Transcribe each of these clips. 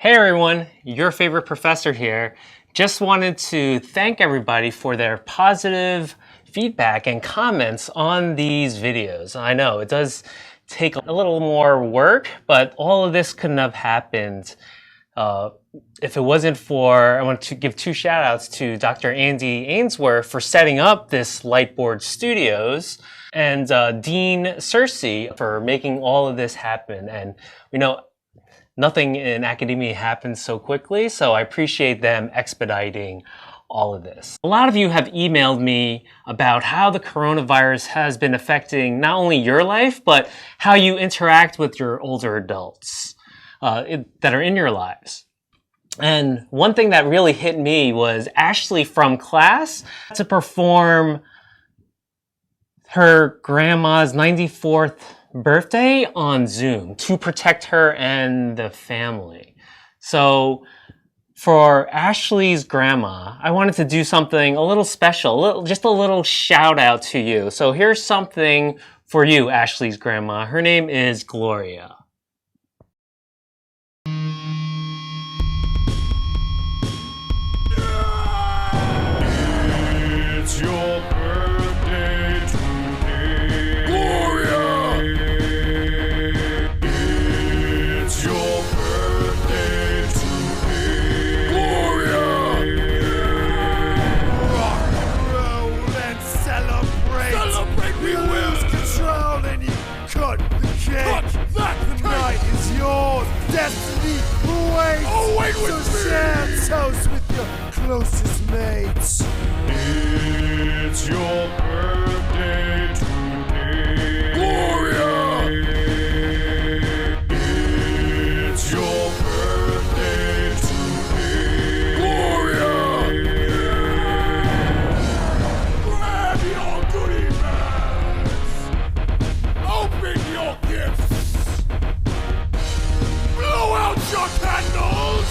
Hey everyone, your favorite professor here. Just wanted to thank everybody for their positive feedback and comments on these videos. I know it does take a little more work, but all of this couldn't have happened if it wasn't for, I want to give two shout outs to Dr. Andy Ainsworth for setting up this Lightboard Studios and Dean Cersei for making all of this happen. And we know nothing in academia happens so quickly, so I appreciate them expediting all of this. A lot of you have emailed me about how the coronavirus has been affecting not only your life, but how you interact with your older adults that are in your lives. And one thing that really hit me was Ashley from class to perform her grandma's 94th birthday on Zoom to protect her and the family. So for Ashley's grandma, I wanted to do something a little special, just a little shout out to you. So here's something for you, Ashley's grandma. Her name is Gloria. It's your birthday today, Gloria. It's your birthday today, Gloria. Rock and roll and celebrate. Celebrate, we will. Lose control and you cut the cake. Cut that the night is yours. Destiny awaits. Oh, wait with so me. Share toast with your closest mates. It's your birthday today, Gloria. It's your birthday today, Gloria. Grab your goodie bags. Open your gifts. Blow out your candles.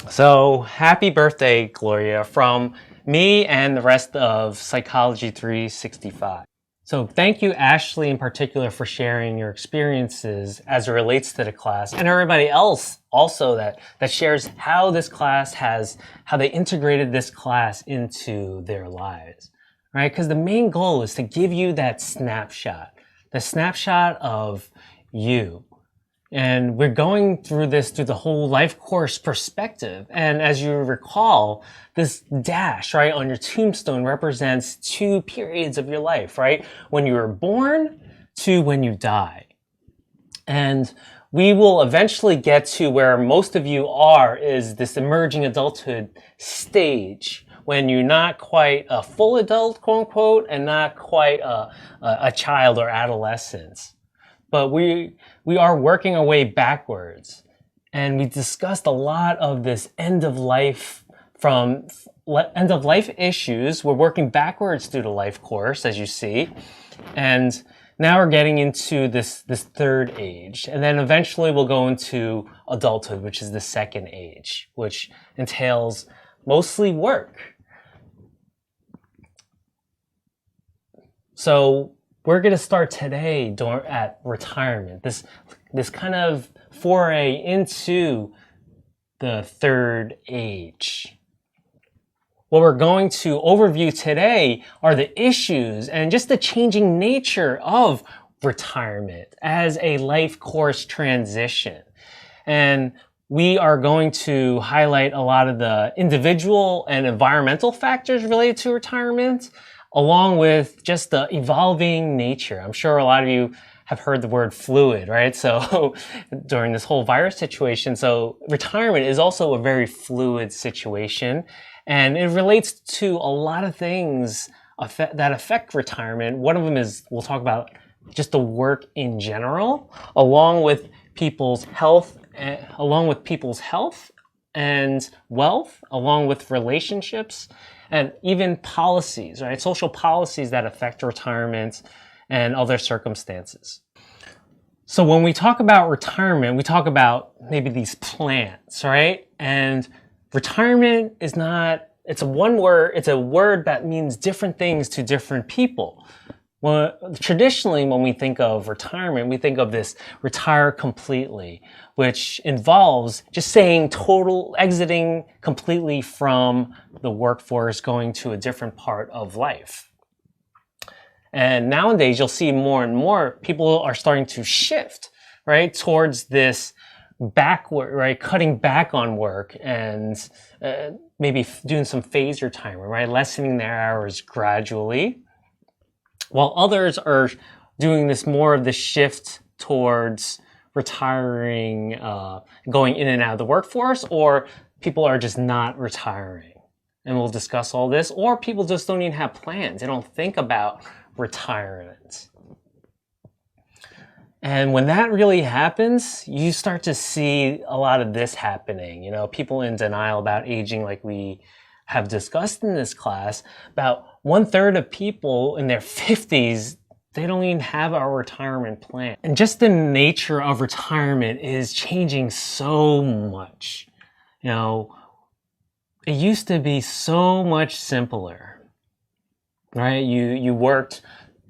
So happy birthday, Gloria, from me and the rest of Psychology 365. So thank you, Ashley, in particular, for sharing your experiences as it relates to the class, and everybody else also that shares how this class how they integrated this class into their lives, right? Because the main goal is to give you that snapshot, the snapshot of you. And we're going through this through the whole life course perspective. And as you recall, this dash, right, on your tombstone represents 2 periods of your life, right? When you were born to when you die. And we will eventually get to where most of you are, is this emerging adulthood stage, when you're not quite a full adult, quote unquote, and not quite a child or adolescent. But we are working our way backwards. And we discussed a lot of this end of life issues. We're working backwards through the life course, as you see. And now we're getting into this third age. And then eventually we'll go into adulthood, which is the second age, which entails mostly work. So we're going to start today at retirement, this kind of foray into the third age. What we're going to overview today are the issues and just the changing nature of retirement as a life course transition. And we are going to highlight a lot of the individual and environmental factors related to retirement, along with just the evolving nature. I'm sure a lot of you have heard the word fluid, right? So during this whole virus situation, so retirement is also a very fluid situation, and it relates to a lot of things that affect retirement. One of them is, we'll talk about just the work in general, along with people's health and wealth, along with relationships, and even policies, right? Social policies that affect retirement and other circumstances. So when we talk about retirement, we talk about maybe these plans, right? And retirement is not it's a word that means different things to different people. Well, traditionally, when we think of retirement, we think of this retire completely, which involves just saying exiting completely from the workforce, going to a different part of life. And nowadays, you'll see more and more people are starting to shift, right, towards this backward, right, cutting back on work and maybe doing some phased retirement, right, lessening their hours gradually. While others are doing more of the shift towards retiring, going in and out of the workforce, or people are just not retiring. And we'll discuss all this. Or people just don't even have plans. They don't think about retirement. And when that really happens, you start to see a lot of this happening. People in denial about aging, like we have discussed in this class. About 1/3 of people in their 50s, they don't even have a retirement plan. And just the nature of retirement is changing so much. It used to be so much simpler, right? You worked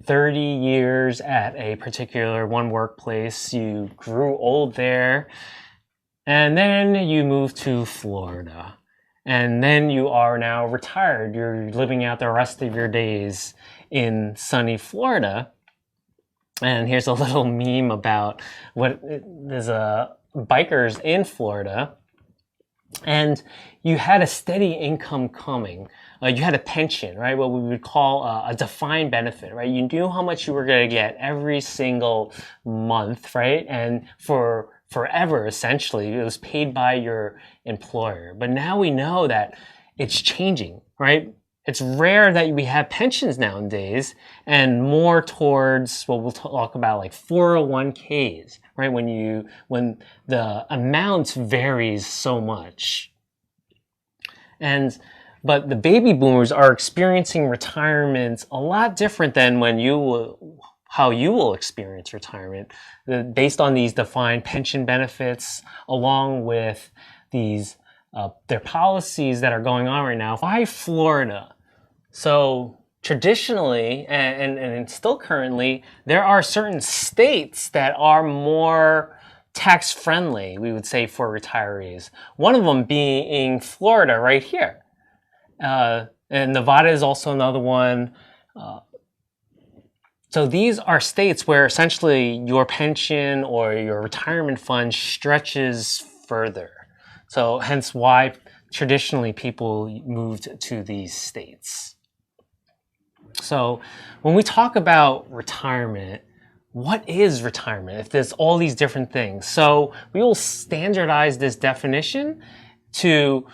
30 years at a particular one workplace, you grew old there, and then you moved to Florida. And then you are now retired. You're living out the rest of your days in sunny Florida. And here's a little meme about there's bikers in Florida. And you had a steady income coming. You had a pension, right? What we would call a defined benefit, right? You knew how much you were going to get every single month, right? And for forever, essentially, it was paid by your employer. But now we know that it's changing, right? It's rare that we have pensions nowadays, and more towards what we'll talk about, like 401ks, right? When the amount varies so much. But the baby boomers are experiencing retirement a lot different than how you will experience retirement, based on these defined pension benefits, along with these their policies that are going on right now. Why Florida? So traditionally, and still currently, there are certain states that are more tax-friendly, we would say, for retirees. One of them being Florida right here. And Nevada is also another one. So these are states where essentially your pension or your retirement fund stretches further. So hence why traditionally people moved to these states. So when we talk about retirement, what is retirement if there's all these different things? So we will standardize this definition to,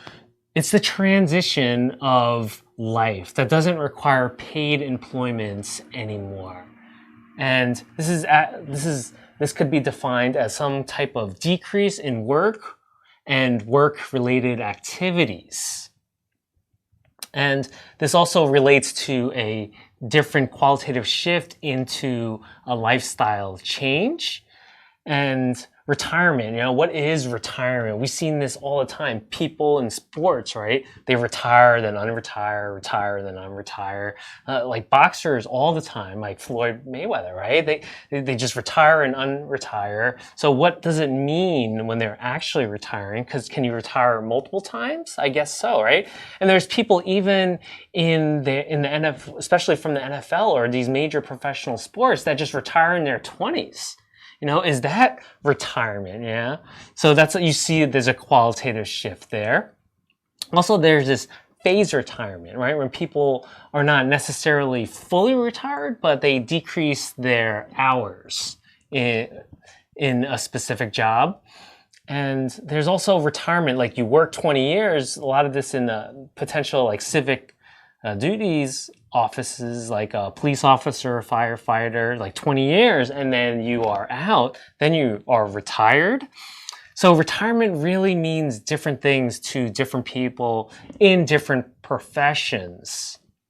it's the transition of life that doesn't require paid employment anymore. And this could be defined as some type of decrease in work and work-related activities. And this also relates to a different qualitative shift into a lifestyle change. And retirement, what is retirement? We've seen this all the time. People in sports, right? They retire, then unretire, retire, then unretire. Like boxers all the time, like Floyd Mayweather, right? They just retire and unretire. So what does it mean when they're actually retiring? Because can you retire multiple times? I guess so, right? And there's people even in the NFL, especially from the NFL or these major professional sports, that just retire in their 20s. Is that retirement? Yeah. So that's what you see. There's a qualitative shift there. Also, there's this phase retirement, right? When people are not necessarily fully retired, but they decrease their hours in a specific job. And there's also retirement, like you work 20 years, a lot of this in the potential like civic duties offices, like a police officer, a firefighter, like 20 years, and then you are out, then you are retired. So retirement really means different things to different people in different professions.